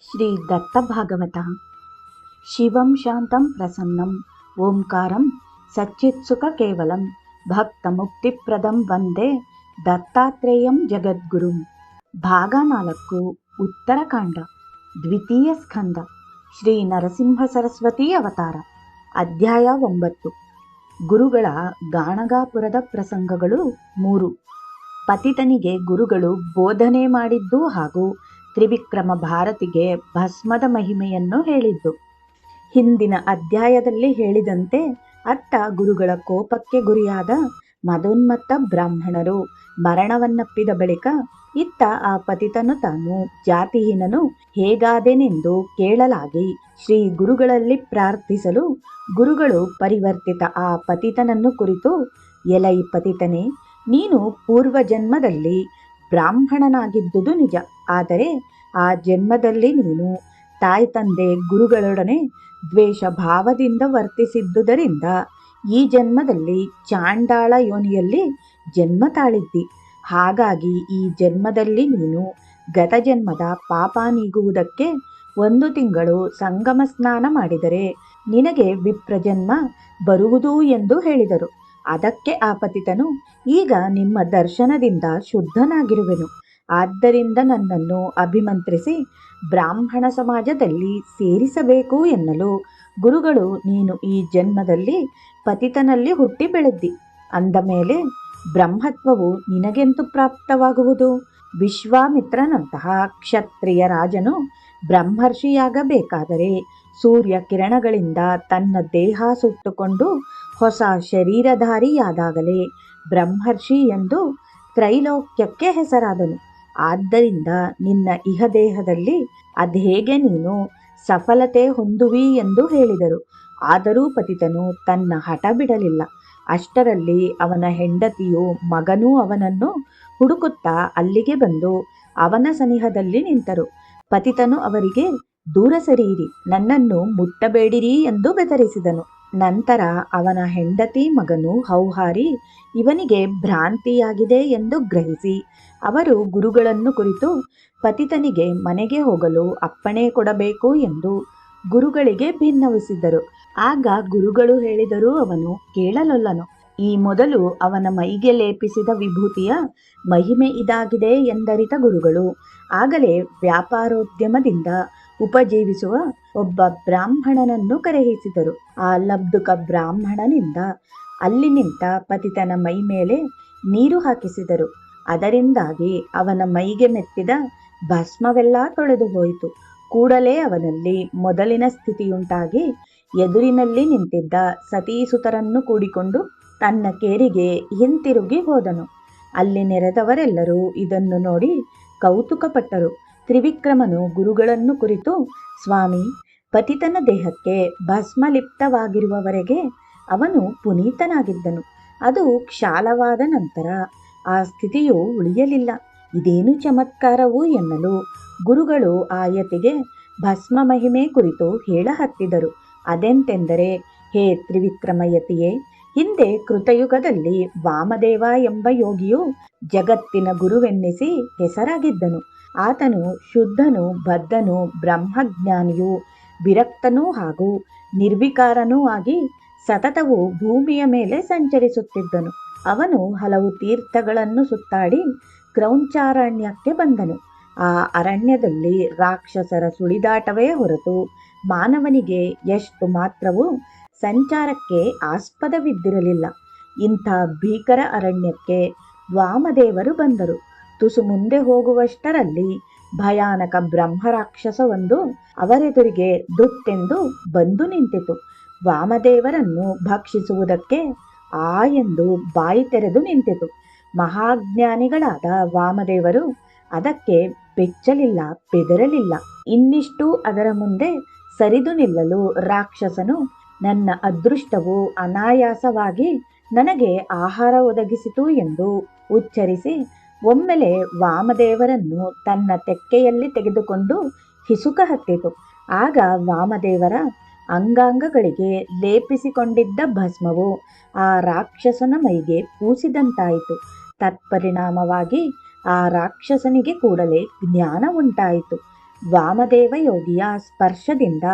ಶ್ರೀ ದತ್ತ ಭಾಗವತ. ಶಿವಂ ಶಾಂತಂ ಪ್ರಸನ್ನಂ ಓಂಕಾರಂ ಸಚ್ಚಿತ್ಸುಖ ಕೇವಲಂ ಭಕ್ತ ಮುಕ್ತಿಪ್ರದಂ ವಂದೇ ದತ್ತಾತ್ರೇಯಂ ಜಗದ್ಗುರುಂ. ಭಾಗ 4. ಉತ್ತರಕಾಂಡ. ದ್ವಿತೀಯ ಸ್ಕಂದ. ಶ್ರೀ ನರಸಿಂಹ ಸರಸ್ವತಿ ಅವತಾರ. ಅಧ್ಯಾಯ 9. ಗುರುಗಳ ಗಾಣಗಾಪುರದ ಪ್ರಸಂಗಗಳು 3. ಪತಿತನಿಗೆ ಗುರುಗಳು ಬೋಧನೆ ಮಾಡಿದ್ದು ಹಾಗೂ ತ್ರಿವಿಕ್ರಮ ಭಾರತಿಗೆ ಭಸ್ಮದ ಮಹಿಮೆಯನ್ನು ಹೇಳಿದ್ದು. ಹಿಂದಿನ ಅಧ್ಯಾಯದಲ್ಲಿ ಹೇಳಿದಂತೆ ಅತ್ತ ಗುರುಗಳ ಕೋಪಕ್ಕೆ ಗುರಿಯಾದ ಮದೋನ್ಮತ್ತ ಬ್ರಾಹ್ಮಣರು ಮರಣವನ್ನಪ್ಪಿದ ಬಳಿಕ ಇತ್ತ ಆ ಪತಿತನು ತಾನು ಜಾತಿಹೀನನು ಹೇಗಾದೆನೆಂದು ಕೇಳಲಾಗಿ ಶ್ರೀ ಗುರುಗಳಲ್ಲಿ ಪ್ರಾರ್ಥಿಸಲು ಗುರುಗಳು ಪರಿವರ್ತಿತ ಆ ಪತಿತನನ್ನು ಕುರಿತು, ಎಲೈ ಪತಿತನೇ, ನೀನು ಪೂರ್ವ ಜನ್ಮದಲ್ಲಿ ಬ್ರಾಹ್ಮಣನಾಗಿದ್ದುದು ನಿಜ. ಆದರೆ ಆ ಜನ್ಮದಲ್ಲಿ ನೀನು ತಾಯಿ ತಂದೆ ಗುರುಗಳೊಡನೆ ದ್ವೇಷ ಭಾವದಿಂದ ವರ್ತಿಸಿದ್ದುದರಿಂದ ಈ ಜನ್ಮದಲ್ಲಿ ಚಾಂಡಾಳ ಯೋನಿಯಲ್ಲಿ ಜನ್ಮ ತಾಳಿದ್ದಿ. ಹಾಗಾಗಿ ಈ ಜನ್ಮದಲ್ಲಿ ನೀನು ಗತ ಜನ್ಮದ ಪಾಪ ನೀಗುವುದಕ್ಕೆ 1 ತಿಂಗಳು ಸಂಗಮ ಸ್ನಾನ ಮಾಡಿದರೆ ನಿನಗೆ ವಿಪ್ರಜನ್ಮ ಬರುವುದು ಎಂದು ಹೇಳಿದರು. ಅದಕ್ಕೆ ಆ ಪತಿತನು, ಈಗ ನಿಮ್ಮ ದರ್ಶನದಿಂದ ಶುದ್ಧನಾಗಿರುವೆನು. ಆದ್ದರಿಂದ ನನ್ನನ್ನು ಅಭಿಮಂತ್ರಿಸಿ ಬ್ರಾಹ್ಮಣ ಸಮಾಜದಲ್ಲಿ ಸೇರಿಸಬೇಕು ಎನ್ನಲು ಗುರುಗಳು, ನೀನು ಈ ಜನ್ಮದಲ್ಲಿ ಪತಿತನಲ್ಲಿ ಹುಟ್ಟಿ ಬೆಳೆದ್ದಿ. ಅಂದ ಮೇಲೆ ಬ್ರಹ್ಮತ್ವವು ನಿನಗೆಂತು ಪ್ರಾಪ್ತವಾಗುವುದು? ವಿಶ್ವಾಮಿತ್ರನಂತಹ ಕ್ಷತ್ರಿಯ ರಾಜನು ಬ್ರಹ್ಮರ್ಷಿಯಾಗಬೇಕಾದರೆ ಸೂರ್ಯ ಕಿರಣಗಳಿಂದ ತನ್ನ ದೇಹ ಸುಟ್ಟುಕೊಂಡು ಹೊಸ ಶರೀರಧಾರಿಯಾದಾಗಲೇ ಬ್ರಹ್ಮರ್ಷಿ ಎಂದು ತ್ರೈಲೋಕ್ಯಕ್ಕೆ ಹೆಸರಾದನು. ಆದ್ದರಿಂದ ನಿನ್ನ ಇಹದೇಹದಲ್ಲಿ ಅದ್ಹೇಗೆ ನೀನು ಸಫಲತೆ ಹೊಂದುವಿ ಎಂದು ಹೇಳಿದರು. ಆದರೂ ಪತಿತನು ತನ್ನ ಹಠ ಬಿಡಲಿಲ್ಲ. ಅಷ್ಟರಲ್ಲಿ ಅವನ ಹೆಂಡತಿಯೂ ಮಗನೂ ಅವನನ್ನು ಹುಡುಕುತ್ತಾ ಅಲ್ಲಿಗೆ ಬಂದು ಅವನ ಸನಿಹದಲ್ಲಿ ನಿಂತರು. ಪತಿತನು ಅವರಿಗೆ, ದೂರ ಸರಿಯಿರಿ, ನನ್ನನ್ನು ಮುಟ್ಟಬೇಡಿರಿ ಎಂದು ಬೆದರಿಸಿದನು. ನಂತರ ಅವನ ಹೆಂಡತಿ ಮಗನು ಹೌಹಾರಿ ಇವನಿಗೆ ಭ್ರಾಂತಿಯಾಗಿದೆ ಎಂದು ಗ್ರಹಿಸಿ ಅವರು ಗುರುಗಳನ್ನು ಕುರಿತು ಪತಿತನಿಗೆ ಮನೆಗೆ ಹೋಗಲು ಅಪ್ಪಣೆ ಕೊಡಬೇಕು ಎಂದು ಗುರುಗಳಿಗೆ ಭಿನ್ನವಿಸಿದರು. ಆಗ ಗುರುಗಳು ಹೇಳಿದರೂ ಅವನು ಕೇಳಲೊಲ್ಲನು. ಈ ಮೊದಲು ಅವನ ಮೈಗೆ ಲೇಪಿಸಿದ ವಿಭೂತಿಯ ಮಹಿಮೆ ಇದಾಗಿದೆ ಎಂದರಿತ ಗುರುಗಳು ಆಗಲೇ ವ್ಯಾಪಾರೋದ್ಯಮದಿಂದ ಉಪಜೀವಿಸುವ ಒಬ್ಬ ಬ್ರಾಹ್ಮಣನನ್ನು ಕರೆಯಿಸಿದರು. ಆ ಲಬ್ಧುಕ ಬ್ರಾಹ್ಮಣನಿಂದ ಅಲ್ಲಿ ನಿಂತ ಪತಿತನ ಮೈ ಮೇಲೆ ನೀರು ಹಾಕಿಸಿದರು. ಅದರಿಂದಾಗಿ ಅವನ ಮೈಗೆ ಮೆತ್ತಿದ ಭಸ್ಮವೆಲ್ಲ ತೊಳೆದು ಹೋಯಿತು. ಕೂಡಲೇ ಅವನಲ್ಲಿ ಮೊದಲಿನ ಸ್ಥಿತಿಯುಂಟಾಗಿ ಎದುರಿನಲ್ಲಿ ನಿಂತಿದ್ದ ಸತೀಸುತರನ್ನು ಕೂಡಿಕೊಂಡು ತನ್ನ ಕೇರಿಗೆ ಹಿಂತಿರುಗಿ ಹೋದನು. ಅಲ್ಲಿ ನೆರೆದವರೆಲ್ಲರೂ ಇದನ್ನು ನೋಡಿ ಕೌತುಕಪಟ್ಟರು. ತ್ರಿವಿಕ್ರಮನು ಗುರುಗಳನ್ನು ಕುರಿತು, ಸ್ವಾಮಿ, ಪತಿತನ ದೇಹಕ್ಕೆ ಭಸ್ಮಲಿಪ್ತವಾಗಿರುವವರೆಗೆ ಅವನು ಪುನೀತನಾಗಿದ್ದನು. ಅದು ಕ್ಷಾಲವಾದ ನಂತರ ಆ ಸ್ಥಿತಿಯು ಉಳಿಯಲಿಲ್ಲ. ಇದೇನು ಚಮತ್ಕಾರವು ಎನ್ನಲು ಗುರುಗಳು ಆ ಯತಿಗೆ ಭಸ್ಮ ಮಹಿಮೆ ಕುರಿತು ಹೇಳಹತ್ತಿದರು. ಅದೆಂತೆಂದರೆ, ಹೇ ತ್ರಿವಿಕ್ರಮ ಯತಿಯೇ, ಹಿಂದೆ ಕೃತಯುಗದಲ್ಲಿ ವಾಮದೇವ ಎಂಬ ಯೋಗಿಯು ಜಗತ್ತಿನ ಗುರುವೆನ್ನಿಸಿ ಹೆಸರಾಗಿದ್ದನು. ಆತನು ಶುದ್ಧನು, ಬದ್ಧನು, ಬ್ರಹ್ಮಜ್ಞಾನಿಯೂ ವಿರಕ್ತನೂ ಹಾಗೂ ನಿರ್ವಿಕಾರನೂ ಆಗಿ ಸತತವು ಭೂಮಿಯ ಮೇಲೆ ಸಂಚರಿಸುತ್ತಿದ್ದನು. ಅವನು ಹಲವು ತೀರ್ಥಗಳನ್ನು ಸುತ್ತಾಡಿ ಕ್ರೌಂಚಾರಣ್ಯಕ್ಕೆ ಬಂದನು. ಆ ಅರಣ್ಯದಲ್ಲಿ ರಾಕ್ಷಸರ ಸುಳಿದಾಟವೇ ಹೊರತು ಮಾನವನಿಗೆ ಎಷ್ಟು ಮಾತ್ರವೂ ಸಂಚಾರಕ್ಕೆ ಆಸ್ಪದವಿದ್ದಿರಲಿಲ್ಲ. ಇಂಥ ಭೀಕರ ಅರಣ್ಯಕ್ಕೆ ವಾಮದೇವರು ಬಂದರು. ತುಸು ಮುಂದೆ ಹೋಗುವಷ್ಟರಲ್ಲಿ ಭಯಾನಕ ಬ್ರಹ್ಮರಾಕ್ಷಸವೊಂದು ಅವರೆದುರಿಗೆ ದುತ್ತೆಂದು ಬಂದು ನಿಂತಿತು. ವಾಮದೇವರನ್ನು ಭಕ್ಷಿಸುವುದಕ್ಕೆ ಆ ಎಂದು ಬಾಯಿ ತೆರೆದು ನಿಂತಿತು. ಮಹಾಜ್ಞಾನಿಗಳಾದ ವಾಮದೇವರು ಅದಕ್ಕೆ ಬೆಚ್ಚಲಿಲ್ಲ, ಬೆದರಲಿಲ್ಲ. ಇನ್ನಿಷ್ಟು ಅದರ ಮುಂದೆ ಸರಿದು ನಿಲ್ಲಲು ರಾಕ್ಷಸನು, ನನ್ನ ಅದೃಷ್ಟವು ಅನಾಯಾಸವಾಗಿ ನನಗೆ ಆಹಾರ ಒದಗಿಸಿತು ಎಂದು ಉಚ್ಚರಿಸಿ ಒಮ್ಮೆಲೆ ವಾಮದೇವರನ್ನು ತನ್ನ ತೆಕ್ಕೆಯಲ್ಲಿ ತೆಗೆದುಕೊಂಡು ಹಿಸುಕ ಹತ್ತಿತು. ಆಗ ವಾಮದೇವರ ಅಂಗಾಂಗಗಳಿಗೆ ಲೇಪಿಸಿಕೊಂಡಿದ್ದ ಭಸ್ಮವು ಆ ರಾಕ್ಷಸನ ಮೈಗೆ ಪೂಸಿದಂತಾಯಿತು. ತತ್ಪರಿಣಾಮವಾಗಿ ಆ ರಾಕ್ಷಸನಿಗೆ ಕೂಡಲೇ ಜ್ಞಾನ ಉಂಟಾಯಿತು. ವಾಮದೇವ ಯೋಗಿಯ ಸ್ಪರ್ಶದಿಂದ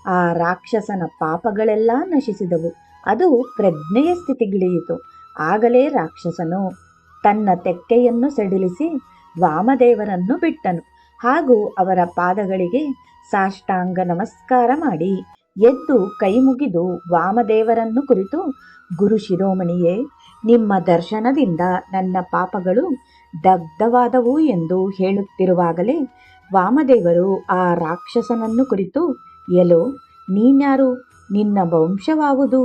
ಆ ರಾಕ್ಷಸನ ಪಾಪಗಳೆಲ್ಲ ನಶಿಸಿದವು. ಅದು ಪ್ರಜ್ಞೆಯ ಸ್ಥಿತಿಗಿಳಿಯಿತು. ಆಗಲೇ ರಾಕ್ಷಸನು ತನ್ನ ತೆಕ್ಕೆಯನ್ನು ಸಡಿಲಿಸಿ ವಾಮದೇವರನ್ನು ಬಿಟ್ಟನು. ಹಾಗೂ ಅವರ ಪಾದಗಳಿಗೆ ಸಾಷ್ಟಾಂಗ ನಮಸ್ಕಾರ ಮಾಡಿ ಎದ್ದು ಕೈಮುಗಿದು ವಾಮದೇವರನ್ನು ಕುರಿತು, ಗುರು ಶಿರೋಮಣಿಯೇ, ನಿಮ್ಮ ದರ್ಶನದಿಂದ ನನ್ನ ಪಾಪಗಳು ದಗ್ಧವಾದವು ಎಂದು ಹೇಳುತ್ತಿರುವಾಗಲೇ ವಾಮದೇವರು ಆ ರಾಕ್ಷಸನನ್ನು ಕುರಿತು, ಎಲೋ, ನೀನ್ಯಾರು? ನಿನ್ನ ವಂಶವಾವುದು?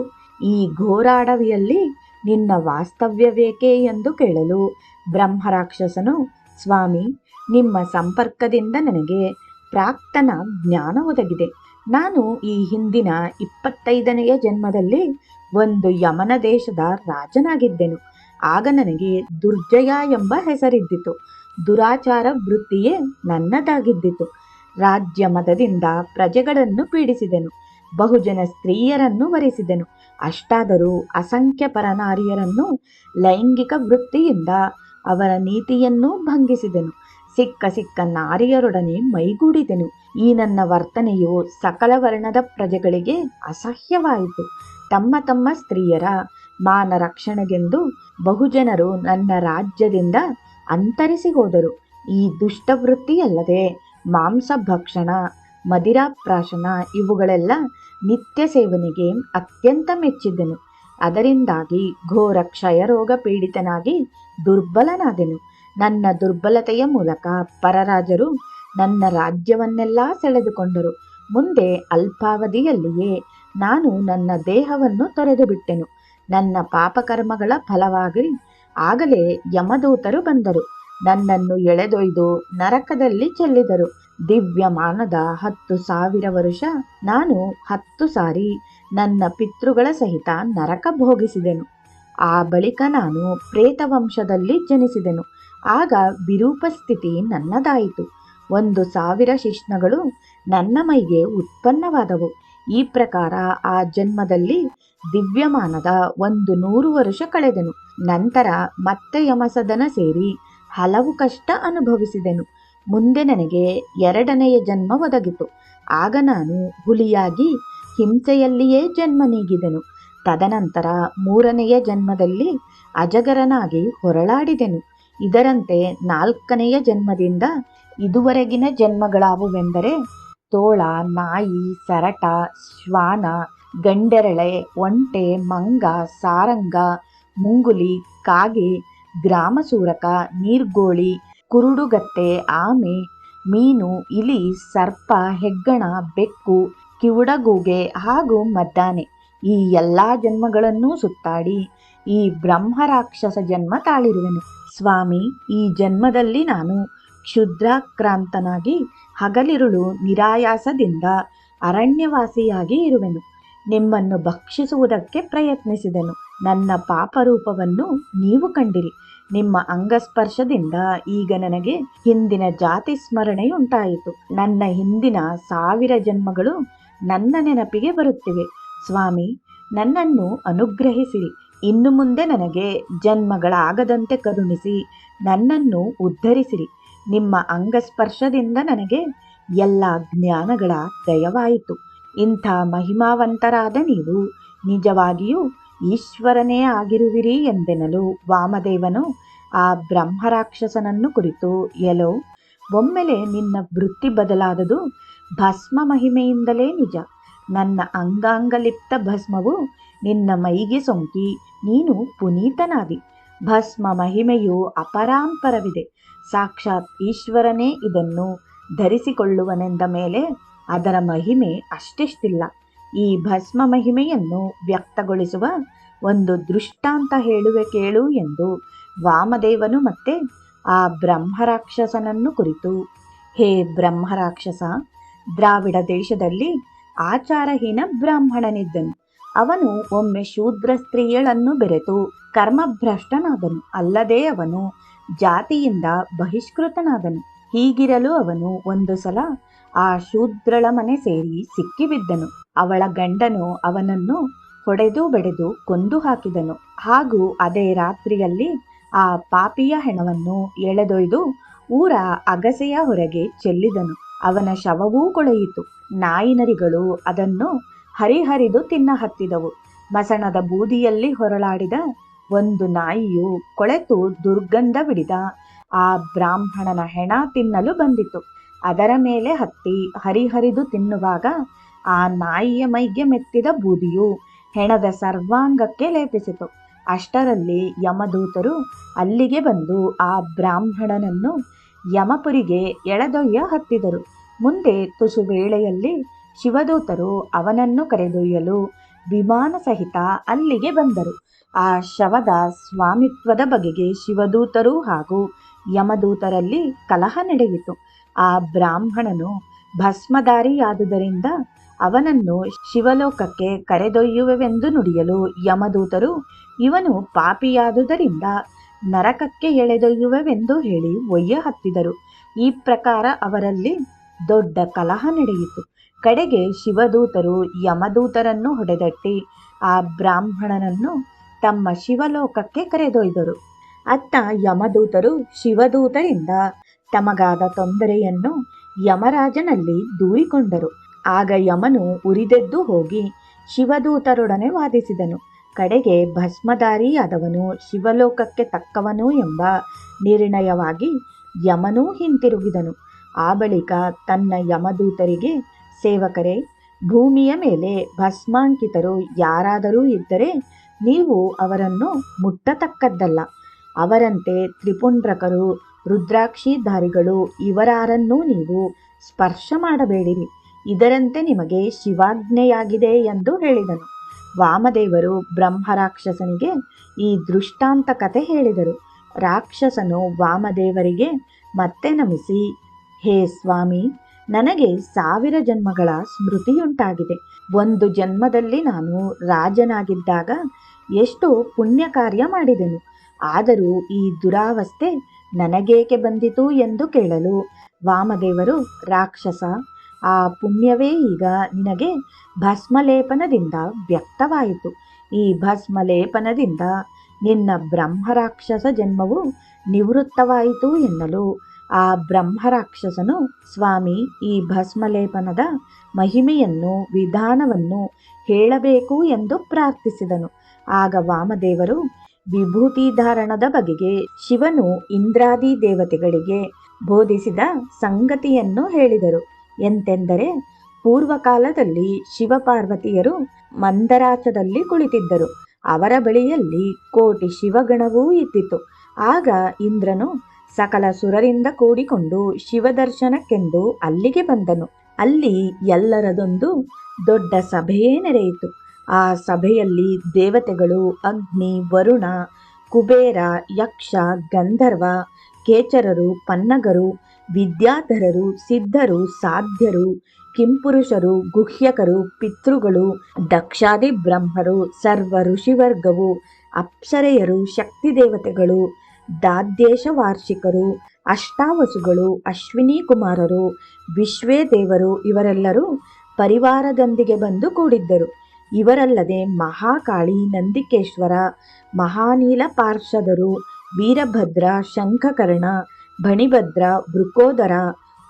ಈ ಘೋರಾಡವಿಯಲ್ಲಿ ನಿನ್ನ ವಾಸ್ತವ್ಯವೇಕೆ ಎಂದು ಕೇಳಲು ಬ್ರಹ್ಮರಾಕ್ಷಸನು, ಸ್ವಾಮಿ, ನಿಮ್ಮ ಸಂಪರ್ಕದಿಂದ ನನಗೆ ಪ್ರಾಕ್ತನ ಜ್ಞಾನ ಒದಗಿದೆ. ನಾನು ಈ ಹಿಂದಿನ 25ನೆಯ ಜನ್ಮದಲ್ಲಿ ಒಂದು ಯಮನ ದೇಶದ ರಾಜನಾಗಿದ್ದೆನು. ಆಗ ನನಗೆ ದುರ್ಜಯ ಎಂಬ ಹೆಸರಿದ್ದಿತು. ದುರಾಚಾರ ವೃತ್ತಿಯೇ ನನ್ನದಾಗಿದ್ದಿತು. ರಾಜ್ಯ ಮದದಿಂದ ಪ್ರಜೆಗಳನ್ನು ಪೀಡಿಸಿದೆನು. ಬಹುಜನ ಸ್ತ್ರೀಯರನ್ನು ವರಿಸಿದೆನು. ಅಷ್ಟಾದರೂ ಅಸಂಖ್ಯ ಪರನಾರಿಯರನ್ನು ಲೈಂಗಿಕ ವೃತ್ತಿಯಿಂದ ಅವರ ನೀತಿಯನ್ನೂ ಭಂಗಿಸಿದೆನು. ಸಿಕ್ಕ ನಾರಿಯರೊಡನೆ ಮೈಗೂಡಿದೆನು. ಈ ನನ್ನ ವರ್ತನೆಯು ಸಕಲ ವರ್ಣದ ಪ್ರಜೆಗಳಿಗೆ ಅಸಹ್ಯವಾಯಿತು. ತಮ್ಮ ತಮ್ಮ ಸ್ತ್ರೀಯರ ಮಾನ ರಕ್ಷಣೆಗೆಂದು ಬಹುಜನರು ನನ್ನ ರಾಜ್ಯದಿಂದ ಅಂತರಿಸಿ ಹೋದರು. ಈ ದುಷ್ಟವೃತ್ತಿಯಲ್ಲದೆ ಮಾಂಸ ಭಕ್ಷಣ, ಮದಿರಾಪ್ರಾಶನ ಇವುಗಳೆಲ್ಲ ನಿತ್ಯ ಸೇವನೆಗೆ ಅತ್ಯಂತ ಮೆಚ್ಚಿದ್ದೆನು. ಅದರಿಂದಾಗಿ ಘೋರ ಕ್ಷಯರೋಗ ಪೀಡಿತನಾಗಿ ದುರ್ಬಲನಾದೆನು. ನನ್ನ ದುರ್ಬಲತೆಯ ಮೂಲಕ ಪರರಾಜರು ನನ್ನ ರಾಜ್ಯವನ್ನೆಲ್ಲ ಸೆಳೆದುಕೊಂಡರು. ಮುಂದೆ ಅಲ್ಪಾವಧಿಯಲ್ಲಿಯೇ ನಾನು ನನ್ನ ದೇಹವನ್ನು ತೊರೆದು ಬಿಟ್ಟೆನು. ನನ್ನ ಪಾಪಕರ್ಮಗಳ ಫಲವಾಗಿ ಆಗಲೇ ಯಮದೂತರು ಬಂದರು. ನನ್ನನ್ನು ಎಳೆದೊಯ್ದು ನರಕದಲ್ಲಿ ಚೆಲ್ಲಿದರು. ದಿವ್ಯಮಾನದ 10,000 ವರುಷ ನಾನು 10 ಸಾರಿ ನನ್ನ ಪಿತೃಗಳ ಸಹಿತ ನರಕ ಭೋಗಿಸಿದೆನು. ಆ ಬಳಿಕ ನಾನು ಪ್ರೇತವಂಶದಲ್ಲಿ ಜನಿಸಿದೆನು. ಆಗ ವಿರೂಪ ಸ್ಥಿತಿ ನನ್ನದಾಯಿತು. 1,000 ಶಿಶ್ನಗಳು ನನ್ನ ಮೈಗೆ ಉತ್ಪನ್ನವಾದವು. ಈ ಪ್ರಕಾರ ಆ ಜನ್ಮದಲ್ಲಿ ದಿವ್ಯಮಾನದ 100 ವರುಷ ಕಳೆದೆನು. ನಂತರ ಮತ್ತೆ ಯಮಸದನ ಸೇರಿ ಹಲವು ಕಷ್ಟ ಅನುಭವಿಸಿದೆನು. ಮುಂದೆ ನನಗೆ 2ನೆಯ ಜನ್ಮ ಒದಗಿತು. ಆಗ ನಾನು ಹುಲಿಯಾಗಿ ಹಿಂಸೆಯಲ್ಲಿಯೇ ಜನ್ಮ ನೀಗಿದೆನು. ತದನಂತರ 3ನೆಯ ಜನ್ಮದಲ್ಲಿ ಅಜಗರನಾಗಿ ಹೊರಳಾಡಿದೆನು. ಇದರಂತೆ 4ನೆಯ ಜನ್ಮದಿಂದ ಇದುವರೆಗಿನ ಜನ್ಮಗಳಾವುವೆಂದರೆ ತೋಳ, ನಾಯಿ, ಸರಟ, ಶ್ವಾನ, ಗಂಡೆರಳೆ, ಒಂಟೆ, ಮಂಗ, ಸಾರಂಗ, ಮುಂಗುಲಿ, ಕಾಗೆ, ಗ್ರಾಮಸೂರಕ, ನೀರ್ಗೋಳಿ, ಕುರುಡುಗತ್ತೆ, ಆಮೆ, ಮೀನು, ಇಲಿ, ಸರ್ಪ, ಹೆಗ್ಗಣ, ಬೆಕ್ಕು, ಕಿವುಡಗೂಗೆ ಹಾಗೂ ಮದ್ದಾನೆ ಈ ಎಲ್ಲ ಜನ್ಮಗಳನ್ನೂ ಸುತ್ತಾಡಿ ಈ ಬ್ರಹ್ಮರಾಕ್ಷಸ ಜನ್ಮ ತಾಳಿರುವೆನು. ಸ್ವಾಮಿ, ಈ ಜನ್ಮದಲ್ಲಿ ನಾನು ಕ್ಷುದ್ರಾಕ್ರಾಂತನಾಗಿ ಹಗಲಿರುಳು ನಿರಾಯಾಸದಿಂದ ಅರಣ್ಯವಾಸಿಯಾಗಿ ಇರುವೆನು. ನಿಮ್ಮನ್ನು ಭಕ್ಷಿಸುವುದಕ್ಕೆ ಪ್ರಯತ್ನಿಸಿದೆನು. ನನ್ನ ಪಾಪರೂಪವನ್ನು ನೀವು ಕಂಡಿರಿ. ನಿಮ್ಮ ಅಂಗಸ್ಪರ್ಶದಿಂದ ಈಗ ನನಗೆ ಹಿಂದಿನ ಜಾತಿ ಸ್ಮರಣೆಯುಂಟಾಯಿತು. ನನ್ನ ಹಿಂದಿನ 1000 ಜನ್ಮಗಳು ನನ್ನ ನೆನಪಿಗೆ ಬರುತ್ತಿವೆ. ಸ್ವಾಮಿ, ನನ್ನನ್ನು ಅನುಗ್ರಹಿಸಿರಿ. ಇನ್ನು ಮುಂದೆ ನನಗೆ ಜನ್ಮಗಳಾಗದಂತೆ ಕರುಣಿಸಿ ನನ್ನನ್ನು ಉದ್ಧರಿಸಿರಿ. ನಿಮ್ಮ ಅಂಗಸ್ಪರ್ಶದಿಂದ ನನಗೆ ಎಲ್ಲ ಜ್ಞಾನಗಳ ದಯವಾಯಿತು. ಇಂಥ ಮಹಿಮಾವಂತರಾದ ನೀವು ನಿಜವಾಗಿಯೂ ಈಶ್ವರನೇ ಆಗಿರುವಿರಿ ಎಂದೆನಲು ವಾಮದೇವನು ಆ ಬ್ರಹ್ಮರಾಕ್ಷಸನನ್ನು ಕುರಿತು, ಎಲೋ, ಒಮ್ಮೆಲೆ ನಿನ್ನ ವೃತ್ತಿ ಬದಲಾದುದು ಭಸ್ಮ ಮಹಿಮೆಯಿಂದಲೇ ನಿಜ. ನನ್ನ ಅಂಗಾಂಗಲಿಪ್ತ ಭಸ್ಮವು ನಿನ್ನ ಮೈಗೆ ಸೋಂಕಿ ನೀನು ಪುನೀತನಾದಿ. ಭಸ್ಮ ಮಹಿಮೆಯು ಅಪರಾಂಪರವಿದೆ. ಸಾಕ್ಷಾತ್ ಈಶ್ವರನೇ ಇದನ್ನು ಧರಿಸಿಕೊಳ್ಳುವನೆಂದ ಮೇಲೆ ಅದರ ಮಹಿಮೆ ಅಷ್ಟಿಷ್ಟಿಲ್ಲ. ಈ ಭಸ್ಮ ಮಹಿಮೆಯನ್ನು ವ್ಯಕ್ತಗೊಳಿಸುವ ಒಂದು ದೃಷ್ಟಾಂತ ಹೇಳುವೆ ಕೇಳು ಎಂದು ವಾಮದೇವನು ಮತ್ತೆ ಆ ಬ್ರಹ್ಮರಾಕ್ಷಸನನ್ನು ಕುರಿತು, ಹೇ ಬ್ರಹ್ಮರಾಕ್ಷಸ, ದ್ರಾವಿಡ ದೇಶದಲ್ಲಿ ಆಚಾರಹೀನ ಬ್ರಾಹ್ಮಣನಿದ್ದನು. ಅವನು ಒಮ್ಮೆ ಶೂದ್ರ ಸ್ತ್ರೀಯಳನ್ನು ಬೆರೆತು ಕರ್ಮಭ್ರಷ್ಟನಾದನು. ಅಲ್ಲದೆ ಅವನು ಜಾತಿಯಿಂದ ಬಹಿಷ್ಕೃತನಾದನು. ಹೀಗಿರಲು ಅವನು ಒಂದು ಸಲ ಆ ಶೂದ್ರಳ ಮನೆ ಸೇರಿ ಸಿಕ್ಕಿಬಿದ್ದನು. ಅವಳ ಗಂಡನು ಅವನನ್ನು ಹೊಡೆದು ಬಡೆದು ಕೊಂದು ಹಾಕಿದನು. ಹಾಗೂ ಅದೇ ರಾತ್ರಿಯಲ್ಲಿ ಆ ಪಾಪಿಯ ಹೆಣವನ್ನು ಎಳೆದೊಯ್ದು ಊರ ಅಗಸೆಯ ಹೊರಗೆ ಚೆಲ್ಲಿದನು. ಅವನ ಶವವೂ ಕೊಳೆಯಿತು. ನಾಯಿನರಿಗಳು ಅದನ್ನು ಹರಿಹರಿದು ತಿನ್ನ ಹತ್ತಿದವು. ಮಸಣದ ಬೂದಿಯಲ್ಲಿ ಹೊರಳಾಡಿದ ಒಂದು ನಾಯಿಯು ಕೊಳೆತು ದುರ್ಗಂಧವಿಡಿದ ಆ ಬ್ರಾಹ್ಮಣನ ಹೆಣ ತಿನ್ನಲು ಬಂದಿತು. ಅದರ ಮೇಲೆ ಹತ್ತಿ ಹರಿಹರಿದು ತಿನ್ನುವಾಗ ಆ ನಾಯಿಯ ಮೈಗೆ ಮೆತ್ತಿದ ಬೂದಿಯು ಹೆಣದ ಸರ್ವಾಂಗಕ್ಕೆ ಲೇಪಿಸಿತು. ಅಷ್ಟರಲ್ಲಿ ಯಮದೂತರು ಅಲ್ಲಿಗೆ ಬಂದು ಆ ಬ್ರಾಹ್ಮಣನನ್ನು ಯಮಪುರಿಗೆ ಎಳೆದೊಯ್ಯ ಹತ್ತಿದರು. ಮುಂದೆ ತುಸು ವೇಳೆಯಲ್ಲಿ ಶಿವದೂತರು ಅವನನ್ನು ಕರೆದೊಯ್ಯಲು ವಿಮಾನ ಸಹಿತ ಅಲ್ಲಿಗೆ ಬಂದರು. ಆ ಶವದ ಸ್ವಾಮಿತ್ವದ ಬಗೆಗೆ ಶಿವದೂತರು ಹಾಗೂ ಯಮದೂತರಲ್ಲಿ ಕಲಹ ನಡೆಯಿತು. ಆ ಬ್ರಾಹ್ಮಣನು ಭಸ್ಮಧಾರಿಯಾದುದರಿಂದ ಅವನನ್ನು ಶಿವಲೋಕಕ್ಕೆ ಕರೆದೊಯ್ಯುವೆವೆಂದು ನುಡಿಯಲು ಯಮದೂತರು ಇವನು ಪಾಪಿಯಾದುದರಿಂದ ನರಕಕ್ಕೆ ಎಳೆದೊಯ್ಯುವೆವೆಂದು ಹೇಳಿ ಒಯ್ಯ ಹತ್ತಿದರು. ಈ ಪ್ರಕಾರ ಅವರಲ್ಲಿ ದೊಡ್ಡ ಕಲಹ ನಡೆಯಿತು. ಕಡೆಗೆ ಶಿವದೂತರು ಯಮದೂತರನ್ನು ಹೊಡೆದಟ್ಟಿ ಆ ಬ್ರಾಹ್ಮಣನನ್ನು ತಮ್ಮ ಶಿವಲೋಕಕ್ಕೆ ಕರೆದೊಯ್ದರು. ಅತ್ತ ಯಮದೂತರು ಶಿವದೂತರಿಂದ ತಮಗಾದ ತೊಂದರೆಯನ್ನು ಯಮರಾಜನಲ್ಲಿ ದೂರಿಕೊಂಡರು. ಆಗ ಯಮನು ಉರಿದೆದ್ದು ಹೋಗಿ ಶಿವದೂತರೊಡನೆ ವಾದಿಸಿದನು. ಕಡೆಗೆ ಭಸ್ಮಧಾರಿಯಾದವನು ಶಿವಲೋಕಕ್ಕೆ ತಕ್ಕವನು ಎಂಬ ನಿರ್ಣಯವಾಗಿ ಯಮನೂ ಹಿಂತಿರುಗಿದನು. ಆ ಬಳಿಕ ತನ್ನ ಯಮದೂತರಿಗೆ, ಸೇವಕರೇ, ಭೂಮಿಯ ಮೇಲೆ ಭಸ್ಮಾಂಕಿತರು ಯಾರಾದರೂ ಇದ್ದರೆ ನೀವು ಅವರನ್ನು ಮುಟ್ಟತಕ್ಕದ್ದಲ್ಲ. ಅವರಂತೆ ತ್ರಿಪುಂಡ್ರಕರು, ರುದ್ರಾಕ್ಷಿಧಾರಿಗಳು ಇವರಾರನ್ನೂ ನೀವು ಸ್ಪರ್ಶ ಮಾಡಬೇಡಿರಿ. ಇದರಂತೆ ನಿಮಗೆ ಶಿವಾಜ್ಞೆಯಾಗಿದೆ ಎಂದು ಹೇಳಿದನು. ವಾಮದೇವರು ಬ್ರಹ್ಮರಾಕ್ಷಸನಿಗೆ ಈ ದೃಷ್ಟಾಂತ ಕಥೆ ಹೇಳಿದರು. ರಾಕ್ಷಸನು ವಾಮದೇವರಿಗೆ ಮತ್ತೆ ನಮಿಸಿ, ಹೇ ಸ್ವಾಮಿ, ನನಗೆ 1000 ಜನ್ಮಗಳ ಸ್ಮೃತಿಯುಂಟಾಗಿದೆ. ಒಂದು ಜನ್ಮದಲ್ಲಿ ನಾನು ರಾಜನಾಗಿದ್ದಾಗ ಎಷ್ಟು ಪುಣ್ಯ ಕಾರ್ಯ ಮಾಡಿದೆನು. ಆದರೂ ಈ ದುರಾವಸ್ಥೆ ನನಗೇಕೆ ಬಂದಿತು ಎಂದು ಕೇಳಲು ವಾಮದೇವರು, ರಾಕ್ಷಸ, ಆ ಪುಣ್ಯವೇ ಈಗ ನಿನಗೆ ಭಸ್ಮಲೇಪನದಿಂದ ವ್ಯಕ್ತವಾಯಿತು. ಈ ಭಸ್ಮಲೇಪನದಿಂದ ನಿನ್ನ ಬ್ರಹ್ಮರಾಕ್ಷಸ ಜನ್ಮವು ನಿವೃತ್ತವಾಯಿತು ಎನ್ನಲು ಆ ಬ್ರಹ್ಮರಾಕ್ಷಸನು, ಸ್ವಾಮಿ, ಈ ಭಸ್ಮಲೇಪನದ ಮಹಿಮೆಯನ್ನು, ವಿಧಾನವನ್ನು ಹೇಳಬೇಕು ಎಂದು ಪ್ರಾರ್ಥಿಸಿದನು. ಆಗ ವಾಮದೇವರು ವಿಭೂತಿಧಾರಣದ ಬಗೆಗೆ ಶಿವನು ಇಂದ್ರಾದಿ ದೇವತೆಗಳಿಗೆ ಬೋಧಿಸಿದ ಸಂಗತಿಯನ್ನು ಹೇಳಿದರು. ಎಂತೆಂದರೆ, ಪೂರ್ವಕಾಲದಲ್ಲಿ ಶಿವಪಾರ್ವತಿಯರು ಮಂದರಾಚದಲ್ಲಿ ಕುಳಿತಿದ್ದರು. ಅವರ ಬಳಿಯಲ್ಲಿ ಕೋಟಿ ಶಿವಗಣವೂ ಇದ್ದಿತು. ಆಗ ಇಂದ್ರನು ಸಕಲ ಸುರರಿಂದ ಕೂಡಿಕೊಂಡು ಶಿವದರ್ಶನಕ್ಕೆಂದು ಅಲ್ಲಿಗೆ ಬಂದನು. ಅಲ್ಲಿ ಎಲ್ಲರದೊಂದು ದೊಡ್ಡ ಸಭೆಯೇ ನಡೆಯಿತು. ಆ ಸಭೆಯಲ್ಲಿ ದೇವತೆಗಳು, ಅಗ್ನಿ, ವರುಣ, ಕುಬೇರ, ಯಕ್ಷ, ಗಂಧರ್ವ, ಕೇಚರರು, ಪನ್ನಗರು, ವಿದ್ಯಾಧರರು, ಸಿದ್ಧರು, ಸಾಧ್ಯರು, ಕಿಂಪುರುಷರು, ಗುಹ್ಯಕರು, ಪಿತೃಗಳು, ದಕ್ಷಾದಿ ಬ್ರಹ್ಮರು, ಸರ್ವ ಋಷಿವರ್ಗವು, ಅಪ್ಸರೆಯರು, ಶಕ್ತಿ ದೇವತೆಗಳು, ದಾದ್ಯೇಶ ವಾರ್ಷಿಕರು, ಅಷ್ಟಾವಸುಗಳು, ಅಶ್ವಿನಿ ಕುಮಾರರು, ವಿಶ್ವೇ ದೇವರು ಇವರೆಲ್ಲರೂ ಪರಿವಾರದೊಂದಿಗೆ ಬಂದು ಕೂಡಿದ್ದರು. ಇವರಲ್ಲದೆ ಮಹಾಕಾಳಿ, ನಂದಿಕೇಶ್ವರ, ಮಹಾನೀಲ ಪಾರ್ಷದರು, ವೀರಭದ್ರ, ಶಂಖಕರ್ಣ, ಭಣಿಭದ್ರ, ವೃಕೋದರ,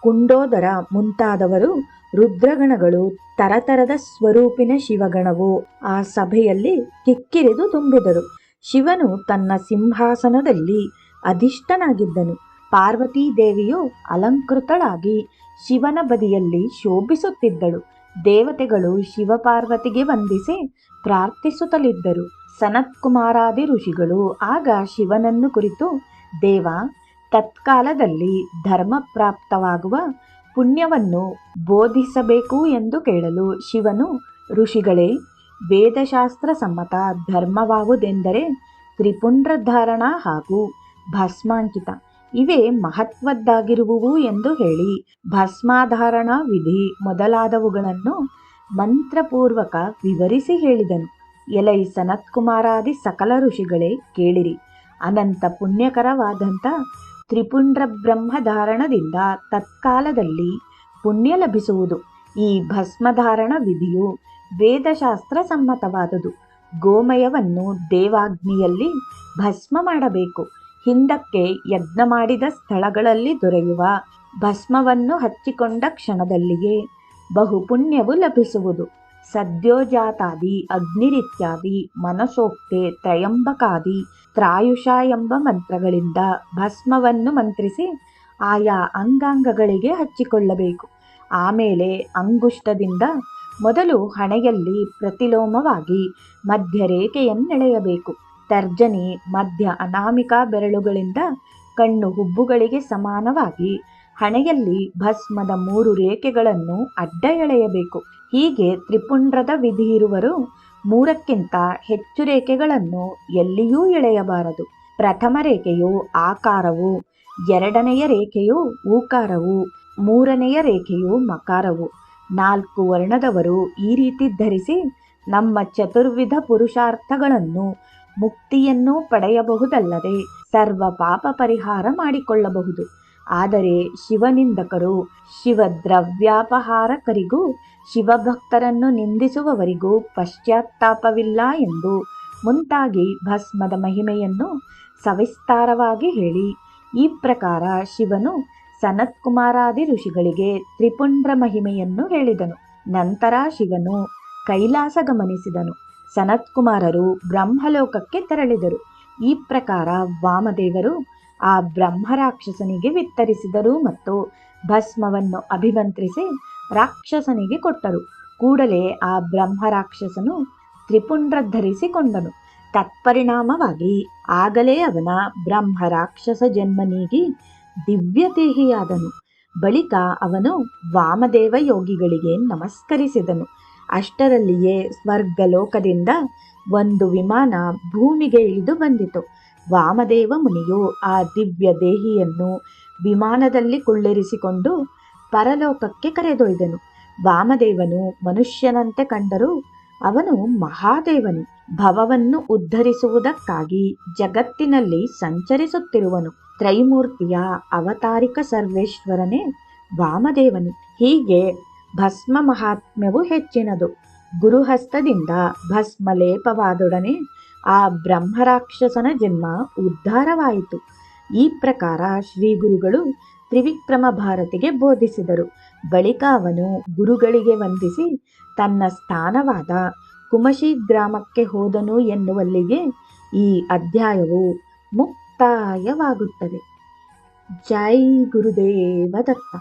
ಕುಂಡೋದರ ಮುಂತಾದವರು, ರುದ್ರಗಣಗಳು, ತರತರದ ಸ್ವರೂಪಿನ ಶಿವಗಣವು ಆ ಸಭೆಯಲ್ಲಿ ಕಿಕ್ಕಿರಿದು ತುಂಬಿದರು. ಶಿವನು ತನ್ನ ಸಿಂಹಾಸನದಲ್ಲಿ ಅಧಿಷ್ಠನಾಗಿದ್ದನು. ಪಾರ್ವತೀ ದೇವಿಯು ಅಲಂಕೃತಳಾಗಿ ಶಿವನ ಬದಿಯಲ್ಲಿ ಶೋಭಿಸುತ್ತಿದ್ದಳು. ದೇವತೆಗಳು ಶಿವಪಾರ್ವತಿಗೆ ವಂದಿಸಿ ಪ್ರಾರ್ಥಿಸುತ್ತಲಿದ್ದರು. ಸನತ್ಕುಮಾರಾದಿ ಋಷಿಗಳು ಆಗ ಶಿವನನ್ನು ಕುರಿತು, ದೇವ, ತತ್ಕಾಲದಲ್ಲಿ ಧರ್ಮ ಪ್ರಾಪ್ತವಾಗುವ ಪುಣ್ಯವನ್ನು ಬೋಧಿಸಬೇಕು ಎಂದು ಕೇಳಲು ಶಿವನು, ಋಷಿಗಳೇ, ವೇದಶಾಸ್ತ್ರ ಸಮ್ಮತ ಧರ್ಮವಾವುದೆಂದರೆ ತ್ರಿಪುಂಡ್ರಧಾರಣ ಹಾಗೂ ಭಸ್ಮಾಂಕಿತ, ಇವೇ ಮಹತ್ವದ್ದಾಗಿರುವುವು ಎಂದು ಹೇಳಿ ಭಸ್ಮಾಧಾರಣ ವಿಧಿ ಮೊದಲಾದವುಗಳನ್ನು ಮಂತ್ರಪೂರ್ವಕ ವಿವರಿಸಿ ಹೇಳಿದನು. ಎಲೈ ಸನತ್ಕುಮಾರಾದಿ ಸಕಲ ಋಷಿಗಳೇ, ಕೇಳಿರಿ. ಅನಂತ ಪುಣ್ಯಕರವಾದಂಥ ತ್ರಿಪುಂಡ್ರ ಬ್ರಹ್ಮಧಾರಣದಿಂದ ತತ್ಕಾಲದಲ್ಲಿ ಪುಣ್ಯ ಲಭಿಸುವುದು. ಈ ಭಸ್ಮಧಾರಣ ವಿಧಿಯು ವೇದಶಾಸ್ತ್ರ ಸಮ್ಮತವಾದುದು. ಗೋಮಯವನ್ನು ದೇವಾಗ್ನಿಯಲ್ಲಿ ಭಸ್ಮ ಮಾಡಬೇಕು. ಹಿಂದಕ್ಕೆ ಯಜ್ಞ ಮಾಡಿದ ಸ್ಥಳಗಳಲ್ಲಿ ದೊರೆಯುವ ಭಸ್ಮವನ್ನು ಹಚ್ಚಿಕೊಂಡ ಕ್ಷಣದಲ್ಲಿಯೇ ಬಹುಪುಣ್ಯವು ಲಭಿಸುವುದು. ಸದ್ಯೋಜಾತಾದಿ ಅಗ್ನಿರಿತ್ಯಾದಿ ಮನಸೋಕ್ತೆ ತ್ರಯಂಬಕಾದಿ ತ್ರಾಯುಷ ಎಂಬ ಮಂತ್ರಗಳಿಂದ ಭಸ್ಮವನ್ನು ಮಂತ್ರಿಸಿ ಆಯಾ ಅಂಗಾಂಗಗಳಿಗೆ ಹಚ್ಚಿಕೊಳ್ಳಬೇಕು. ಆಮೇಲೆ ಅಂಗುಷ್ಟದಿಂದ ಮೊದಲು ಹಣೆಯಲ್ಲಿ ಪ್ರತಿಲೋಮವಾಗಿ ಮಧ್ಯರೇಖೆಯನ್ನೆಳೆಯಬೇಕು. ತರ್ಜನಿ ಮಧ್ಯ ಅನಾಮಿಕಾ ಬೆರಳುಗಳಿಂದ ಕಣ್ಣು ಹುಬ್ಬುಗಳಿಗೆ ಸಮಾನವಾಗಿ ಹಣೆಯಲ್ಲಿ ಭಸ್ಮದ 3 ರೇಖೆಗಳನ್ನು ಅಡ್ಡ ಎಳೆಯಬೇಕು. ಹೀಗೆ ತ್ರಿಪುಂಡ್ರದ ವಿಧಿಯಿರುವರು 3ಕ್ಕಿಂತ ಹೆಚ್ಚು ರೇಖೆಗಳನ್ನು ಎಲ್ಲಿಯೂ ಎಳೆಯಬಾರದು. ಪ್ರಥಮ ರೇಖೆಯು ಆಕಾರವು, 2ನೆಯ ರೇಖೆಯು ಊಕಾರವು, 3ನೆಯ ರೇಖೆಯು ಮಕಾರವು. 4 ವರ್ಣದವರು ಈ ರೀತಿ ಧರಿಸಿ ನಮ್ಮ ಚತುರ್ವಿಧ ಪುರುಷಾರ್ಥಗಳನ್ನು ಮುಕ್ತಿಯನ್ನು ಪಡೆಯಬಹುದಲ್ಲದೆ ಸರ್ವ ಪಾಪ ಪರಿಹಾರ ಮಾಡಿಕೊಳ್ಳಬಹುದು. ಆದರೆ ಶಿವನಿಂದಕರು, ಶಿವದ್ರವ್ಯಾಪಹಾರಕರಿಗೂ ಶಿವಭಕ್ತರನ್ನು ನಿಂದಿಸುವವರಿಗೂ ಪಶ್ಚಾತ್ತಾಪವಿಲ್ಲ ಎಂದು ಮುಂತಾಗಿ ಭಸ್ಮದ ಮಹಿಮೆಯನ್ನು ಸವಿಸ್ತಾರವಾಗಿ ಹೇಳಿ, ಈ ಪ್ರಕಾರ ಶಿವನು ಸನತ್ಕುಮಾರಾದಿ ಋಷಿಗಳಿಗೆ ತ್ರಿಪುಂಡ್ರ ಮಹಿಮೆಯನ್ನು ಹೇಳಿದನು. ನಂತರ ಶಿವನು ಕೈಲಾಸ ಗಮನಿಸಿದನು. ಸನತ್ಕುಮಾರರು ಬ್ರಹ್ಮಲೋಕಕ್ಕೆ ತೆರಳಿದರು. ಈ ಪ್ರಕಾರ ವಾಮದೇವರು ಆ ಬ್ರಹ್ಮರಾಕ್ಷಸನಿಗೆ ವಿತ್ತರಿಸಿದರು ಮತ್ತು ಭಸ್ಮವನ್ನು ಅಭಿಮಂತ್ರಿಸಿ ರಾಕ್ಷಸನಿಗೆ ಕೊಟ್ಟರು. ಕೂಡಲೇ ಆ ಬ್ರಹ್ಮರಾಕ್ಷಸನು ತ್ರಿಪುಂಡ್ರ ಧರಿಸಿಕೊಂಡನು. ತತ್ಪರಿಣಾಮವಾಗಿ ಆಗಲೇ ಅವನ ಬ್ರಹ್ಮರಾಕ್ಷಸ ಜನ್ಮ ನೀಗಿ ದಿವ್ಯದೇಹಿಯಾದನು. ಬಳಿಕ ಅವನು ವಾಮದೇವ ಯೋಗಿಗಳಿಗೆ ನಮಸ್ಕರಿಸಿದನು. ಅಷ್ಟರಲ್ಲಿಯೇ ಸ್ವರ್ಗಲೋಕದಿಂದ ಒಂದು ವಿಮಾನ ಭೂಮಿಗೆ ಇಳಿದು ಬಂದಿತು. ವಾಮದೇವ ಮುನಿಯು ಆ ದಿವ್ಯ ದೇಹಿಯನ್ನು ವಿಮಾನದಲ್ಲಿ ಕುಳ್ಳಿರಿಸಿಕೊಂಡು ಪರಲೋಕಕ್ಕೆ ಕರೆದೊಯ್ದನು. ವಾಮದೇವನು ಮನುಷ್ಯನಂತೆ ಕಂಡರೂ ಅವನು ಮಹಾದೇವನು. ಭವವನ್ನು ಉದ್ಧರಿಸುವುದಕ್ಕಾಗಿ ಜಗತ್ತಿನಲ್ಲಿ ಸಂಚರಿಸುತ್ತಿರುವನು. ತ್ರೈಮೂರ್ತಿಯ ಅವತಾರಿಕ ಸರ್ವೇಶ್ವರನೇ ವಾಮದೇವನು. ಹೀಗೆ ಭಸ್ಮ ಮಹಾತ್ಮ್ಯವು ಹೆಚ್ಚಿನದು. ಗುರುಹಸ್ತದಿಂದ ಭಸ್ಮ ಲೇಪವಾದೊಡನೆ ಆ ಬ್ರಹ್ಮರಾಕ್ಷಸನ ಜನ್ಮ ಉದ್ಧಾರವಾಯಿತು. ಈ ಪ್ರಕಾರ ಶ್ರೀ ಗುರುಗಳು ತ್ರಿವಿಕ್ರಮ ಭಾರತಿಗೆ ಬೋಧಿಸಿದರು. ಬಳಿಕ ಅವನು ಗುರುಗಳಿಗೆ ವಂದಿಸಿ ತನ್ನ ಸ್ಥಾನವಾದ ಕುಮಶಿ ಗ್ರಾಮಕ್ಕೆ ಹೋದನು ಎನ್ನುವಲ್ಲಿಗೆ ಈ ಅಧ್ಯಾಯವು ಮುಕ್ತಾಯವಾಗುತ್ತದೆ. ಜೈ ಗುರುದೇವ ದತ್ತ.